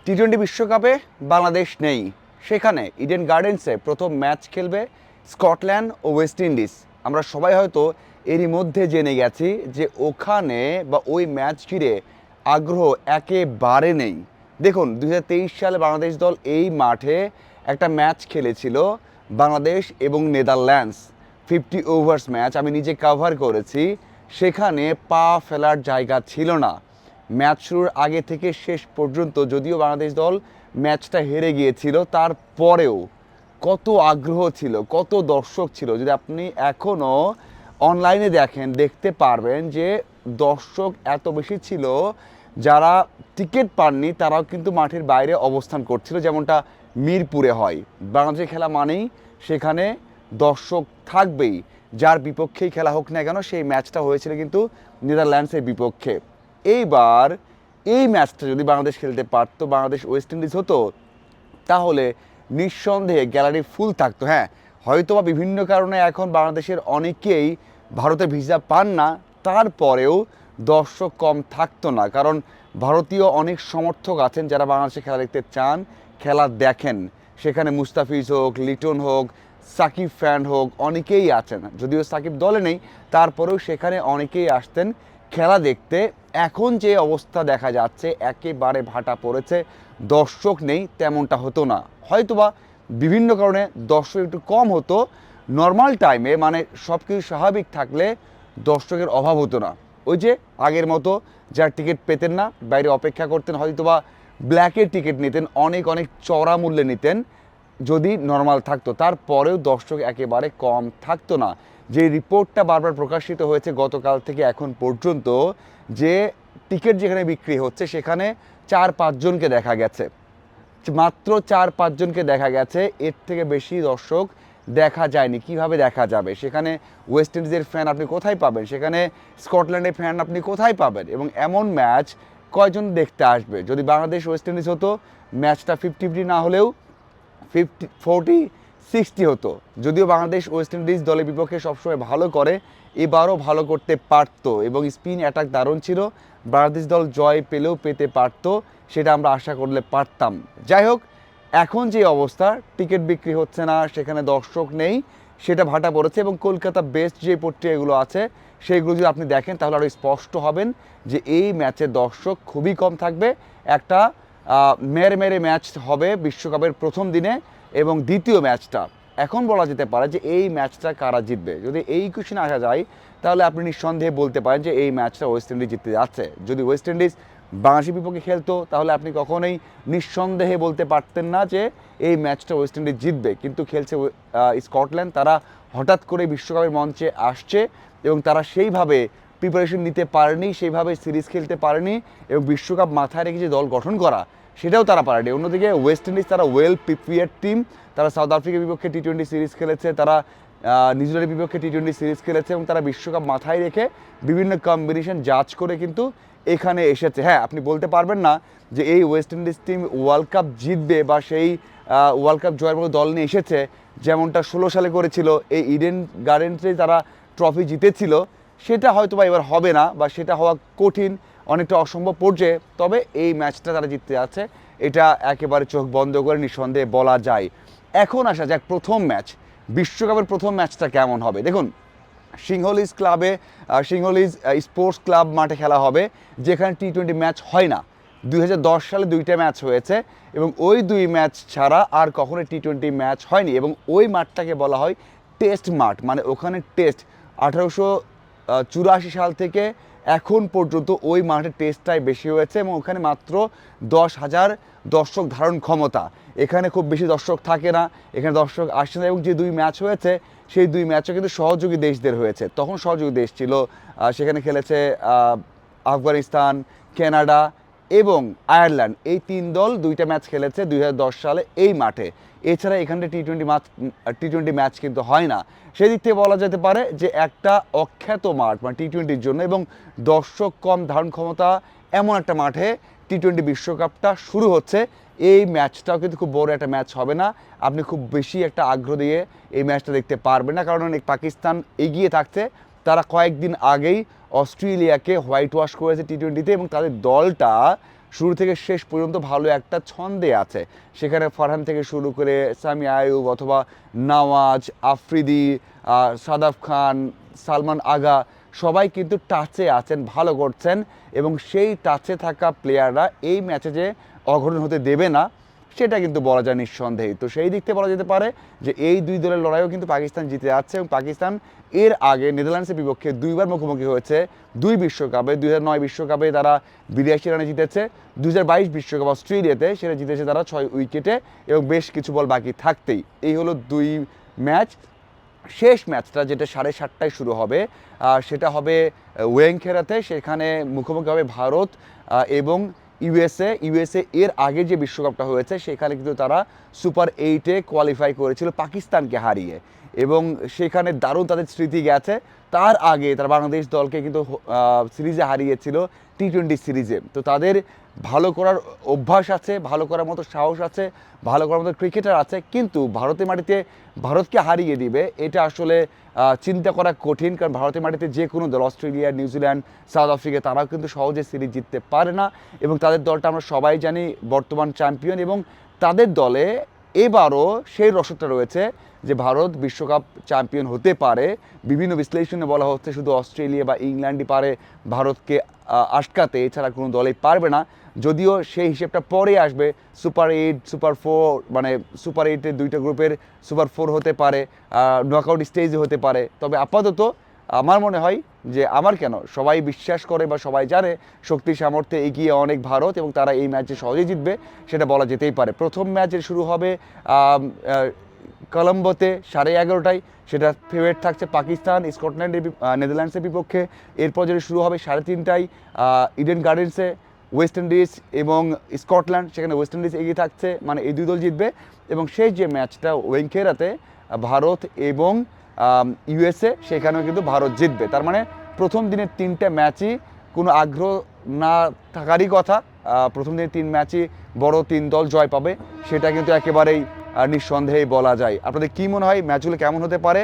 টি-20 বিশ্বকাপে বাংলাদেশ নেই, সেখানে ইডেন গার্ডেন্সে প্রথম ম্যাচ খেলবে স্কটল্যান্ড ও ওয়েস্ট ইন্ডিজ। আমরা সবাই হয়তো এরই মধ্যে জেনে গেছি যে ওখানে বা ওই ম্যাচ ঘিরে আগ্রহ একেবারে নেই। দেখুন 2023 সালে বাংলাদেশ দল এই মাঠে একটা ম্যাচ খেলেছিল বাংলাদেশ এবং নেদারল্যান্ডস, 50 ওভার্স ম্যাচ। আমি নিজে কাভার করেছি। সেখানে পা ফেলার জায়গা ছিল না। ম্যাচ শুরুর আগে থেকে শেষ পর্যন্ত যদিও বাংলাদেশ দল ম্যাচটা হেরে গিয়েছিল, তারপরেও কত আগ্রহ ছিল, কত দর্শক ছিল। যদি আপনি এখনও অনলাইনে দেখেন দেখতে পারবেন যে দর্শক এত বেশি ছিল, যারা টিকিট পাননি তারাও কিন্তু মাঠের বাইরে অবস্থান করছিল, যেমনটা মিরপুরে হয়। বাংলাদেশের খেলা মানেই সেখানে দর্শক থাকবেই, যার বিপক্ষেই খেলা হোক না কেন। সেই ম্যাচটা হয়েছিল কিন্তু নেদারল্যান্ডসের বিপক্ষে। এইবার এই ম্যাচটা যদি বাংলাদেশ খেলতে পারতো, বাংলাদেশ ওয়েস্ট ইন্ডিজ হতো, তাহলে নিঃসন্দেহে গ্যালারি ফুল থাকতো। হ্যাঁ, হয়তো বা বিভিন্ন কারণে এখন বাংলাদেশের অনেকেই ভারতে ভিসা পান না, তারপরেও দর্শক কম থাকতো না। কারণ ভারতীয় অনেক সমর্থক আছেন যারা বাংলাদেশে খেলা দেখতে চান, খেলা দেখেন। সেখানে মুস্তাফিজ হোক, লিটন হোক, সাকিব ফ্যান হোক, অনেকেই আছেন। যদিও সাকিব দলে নেই, তারপরেও সেখানে অনেকেই আসতেন খেলা দেখতে। এখন যে অবস্থা দেখা যাচ্ছে একেবারে ভাটা পড়েছে, দর্শক নেই, তেমনটা হতো না। হয়তোবা বিভিন্ন কারণে দর্শক একটু কম হতো। নর্মাল টাইমে মানে সব কিছু স্বাভাবিক থাকলে দর্শকের অভাব হতো না। ওই যে আগের মতো যার টিকিট পেতেন না, বাইরে অপেক্ষা করতেন, হয়তোবা ব্ল্যাকের টিকিট নিতেন, অনেক অনেক চড়া মূল্যে নিতেন যদি নর্মাল থাকতো, তারপরেও দর্শক একেবারে কম থাকতো না। যে রিপোর্টটা বারবার প্রকাশিত হয়েছে গতকাল থেকে এখন পর্যন্ত, যে টিকিট যেখানে বিক্রি হচ্ছে সেখানে 4-5 জনকে দেখা গেছে, মাত্র 4-5 জনকে দেখা গেছে। এর থেকে বেশি দর্শক দেখা যায়নি। কিভাবে দেখা যাবে? সেখানে ওয়েস্ট ইন্ডিজের ফ্যান আপনি কোথায় পাবেন? সেখানে স্কটল্যান্ডের ফ্যান আপনি কোথায় পাবেন? এবং এমন ম্যাচ কয়জন দেখতে আসবে? যদি বাংলাদেশ ওয়েস্ট ইন্ডিজ হতো, ম্যাচটা 50-50 না হলেও 40-60 হতো। যদিও বাংলাদেশ ওয়েস্ট ইন্ডিজ দলের বিপক্ষে সবসময় ভালো করে, এবারও ভালো করতে পারত এবং স্পিন অ্যাটাক দারুণ ছিল। বাংলাদেশ দল জয় পেলেও পেতে পারত, সেটা আমরা আশা করলে পারতাম। যাই হোক, এখন যে অবস্থা, টিকিট বিক্রি হচ্ছে না, সেখানে দর্শক নেই, সেটা ভাটা পড়েছে। এবং কলকাতা বেস্ট যে পত্রিকাগুলো আছে সেইগুলো যদি আপনি দেখেন তাহলে আরও স্পষ্ট হবেন যে এই ম্যাচে দর্শক খুবই কম থাকবে। একটা মেরে মেরে ম্যাচ হবে বিশ্বকাপের প্রথম দিনে। এবং দ্বিতীয় ম্যাচটা এখন বলা যেতে পারে যে এই ম্যাচটা কারা জিতবে। যদি এই কোশ্চেনে আসা যায় তাহলে আপনি নিঃসন্দেহে বলতে পারেন যে এই ম্যাচটা ওয়েস্ট ইন্ডিজ জিততে যাচ্ছে। যদি ওয়েস্ট ইন্ডিজ বাংলাদেশের বিপক্ষে খেলতো তাহলে আপনি কখনোই নিঃসন্দেহে বলতে পারতেন না যে এই ম্যাচটা ওয়েস্ট ইন্ডিজ জিতবে। কিন্তু খেলছে স্কটল্যান্ড, তারা হঠাৎ করে বিশ্বকাপের মঞ্চে আসছে এবং তারা সেইভাবে প্রিপারেশন নিতে পারেনি, সেইভাবে সিরিজ খেলতে পারেনি এবং বিশ্বকাপ মাথায় রেখে যে দল গঠন করা সেটাও তারা পারেনি। অন্যদিকে ওয়েস্ট ইন্ডিজ তারা ওয়েল প্রিপেয়ার্ড টিম, তারা সাউথ আফ্রিকার বিপক্ষে টি-20 সিরিজ খেলেছে, তারা নিউজিল্যান্ডের বিপক্ষে টি-20 সিরিজ খেলেছে এবং তারা বিশ্বকাপ মাথায় রেখে বিভিন্ন কম্বিনেশন জাজ করে কিন্তু এখানে এসেছে। হ্যাঁ, আপনি বলতে পারবেন না যে এই West Indies team world cup জিতবে বা সেই ওয়ার্ল্ড কাপ জয়ের মতো দল নিয়ে এসেছে, যেমনটা 16 সালে করেছিল, এই ইডেন গার্ডেন্সে তারা ট্রফি জিতেছিল। সেটা হয়তো বা এবার হবে না, বা সেটা হওয়া কঠিন, অনেকটা অসম্ভব পর্যায়ে। তবে এই ম্যাচটা তারা জিততে যাচ্ছে, এটা একেবারে চোখ বন্ধ করে নিঃসন্দেহে বলা যায়। এখন আসা যাক প্রথম ম্যাচ, বিশ্বকাপের প্রথম ম্যাচটা কেমন হবে। দেখুন, সিংহলিজ ক্লাবে, সিংহলিজ স্পোর্টস ক্লাব মাঠে খেলা হবে, যেখানে টি-20 ম্যাচ হয় না। 2010 সালে 2টা ম্যাচ হয়েছে এবং ওই 2 ম্যাচ ছাড়া আর কখনো টি-20 ম্যাচ হয়নি। এবং ওই মাঠটাকে বলা হয় টেস্ট মাঠ, মানে ওখানে টেস্ট 1884 সাল থেকে এখন পর্যন্ত ওই মাঠে টেস্টটাই বেশি হয়েছে এবং ওখানে মাত্র 10,000 দর্শক ধারণ ক্ষমতা। এখানে খুব বেশি দর্শক থাকে না, এখানে দর্শক আসছে না। এবং যে 2 ম্যাচ হয়েছে সেই 2 ম্যাচও কিন্তু সহযোগী দেশদের হয়েছে, তখন সহযোগী দেশ ছিল। সেখানে খেলেছে আফগানিস্তান, কানাডা এবং আয়ারল্যান্ড। এই 3 দল 2টা ম্যাচ খেলেছে 2010 সালে এই মাঠে। এছাড়া এখানে টি-20 ম্যাচ কিন্তু হয় না। সেদিক থেকে বলা যেতে পারে যে একটা অখ্যাত মাঠ মানে টি-20-র জন্য, এবং দর্শক কম, ধারণ ক্ষমতা এমন একটা মাঠে টি-20 বিশ্বকাপটা শুরু হচ্ছে। এই ম্যাচটাও কিন্তু খুব বড় একটা ম্যাচ হবে না, আপনি খুব বেশি একটা আগ্রহ দিয়ে এই ম্যাচটা দেখতে পারবেন না। কারণ অনেক পাকিস্তান এগিয়ে থাকছে, তারা কয়েকদিন আগেই অস্ট্রেলিয়াকে হোয়াইট ওয়াশ করেছে টি-20-তে এবং তাদের দলটা শুরু থেকে শেষ পর্যন্ত ভালো একটা ছন্দে আছে। সেখানে ফারহান থেকে শুরু করে সামি আয়ুব অথবা নওয়াজ, আফ্রিদি, সাদাফ খান, সালমান আগা সবাই কিন্তু টাচে আছেন, ভালো করছেন এবং সেই টাচে থাকা প্লেয়াররা এই ম্যাচে যে অঘটন হতে দেবে না সেটা কিন্তু বলা যায় নিঃসন্দেহে। তো সেই দিক থেকে বলা যেতে পারে যে এই দুই দলের লড়াইও কিন্তু পাকিস্তান জিতে যাচ্ছে এবং পাকিস্তান এর আগে নেদারল্যান্ডসের বিপক্ষে দুইবার মুখোমুখি হয়েছে। দুই বিশ্বকাপে 2009 বিশ্বকাপে তারা 82 রানে জিতেছে, 2022 বিশ্বকাপ অস্ট্রেলিয়াতে সেটা জিতেছে তারা 6 উইকেটে এবং বেশ কিছু বল বাকি থাকতেই। এই হলো দুই ম্যাচ। শেষ ম্যাচটা যেটা 7:30টায় শুরু হবে সেটা হবে ওয়েংখেড়াতে, সেখানে মুখোমুখি হবে ভারত এবং ইউএসএ এর আগে যে বিশ্বকাপটা হয়েছে সেখানে কিন্তু তারা সুপার 8-এ কোয়ালিফাই করেছিল পাকিস্তানকে হারিয়ে এবং সেখানে দারুণ তাদের স্মৃতি গেছে। তার আগে তারা বাংলাদেশ দলকে কিন্তু সিরিজে হারিয়েছিল টি-20 সিরিজে। তো তাদের ভালো করার অভ্যাস আছে, ভালো করার মতো সাহস আছে, ভালো করার মতো ক্রিকেটার আছে, কিন্তু ভারতের মাটিতে ভারতকে হারিয়ে দিবে এটা আসলে চিন্তা করা কঠিন। কারণ ভারতের মাটিতে যে কোনো দল, অস্ট্রেলিয়া, নিউজিল্যান্ড, তারাও কিন্তু সহজে সিরিজ জিততে পারে না এবং তাদের দলটা আমরা সবাই জানি বর্তমান চ্যাম্পিয়ন এবং তাদের দলে এবারও সেই রসদটা রয়েছে যে ভারত বিশ্বকাপ চ্যাম্পিয়ন হতে পারে। বিভিন্ন বিশ্লেষণে বলা হচ্ছে শুধু অস্ট্রেলিয়া বা ইংল্যান্ডই পারে ভারতকে আটকাতে, এছাড়া কোনো দলই পারবে না। যদিও সেই হিসেবটা পরে আসবে, সুপার 8, সুপার 4, মানে সুপার 8-এর দুইটা গ্রুপের সুপার 4 হতে পারে, নকআউট স্টেজে হতে পারে। তবে আপাতত আমার মনে হয় যে সবাই বিশ্বাস করে বা সবাই জানে শক্তি সামর্থ্যে এগিয়ে অনেক ভারত এবং তারা এই ম্যাচে সহজেই জিতবে, সেটা বলা যেতেই পারে। প্রথম ম্যাচের শুরু হবে কলম্বোতে 11:30টায়, সেটা ফেভারিট থাকছে পাকিস্তান নেদারল্যান্ডসের বিপক্ষে। এরপর যেটা শুরু হবে 3:30টায় ইডেন গার্ডেন্সে ওয়েস্ট ইন্ডিজ এবং স্কটল্যান্ড, সেখানে ওয়েস্ট ইন্ডিজ এগিয়ে থাকছে, মানে এই দুই দল জিতবে। এবং সেই যে ম্যাচটা ওয়েংখেড়াতে ভারত এবং ইউএসএ, সেখানেও কিন্তু ভারত জিতবে। তার মানে প্রথম দিনের 3টে ম্যাচই কোনো আগ্রহ না থাকারই কথা, প্রথম দিনের 3 ম্যাচই বড় 3 দল জয় পাবে সেটা কিন্তু একেবারেই নিঃসন্দেহেই বলা যায়। আপনাদের কী মনে হয় ম্যাচগুলো কেমন হতে পারে?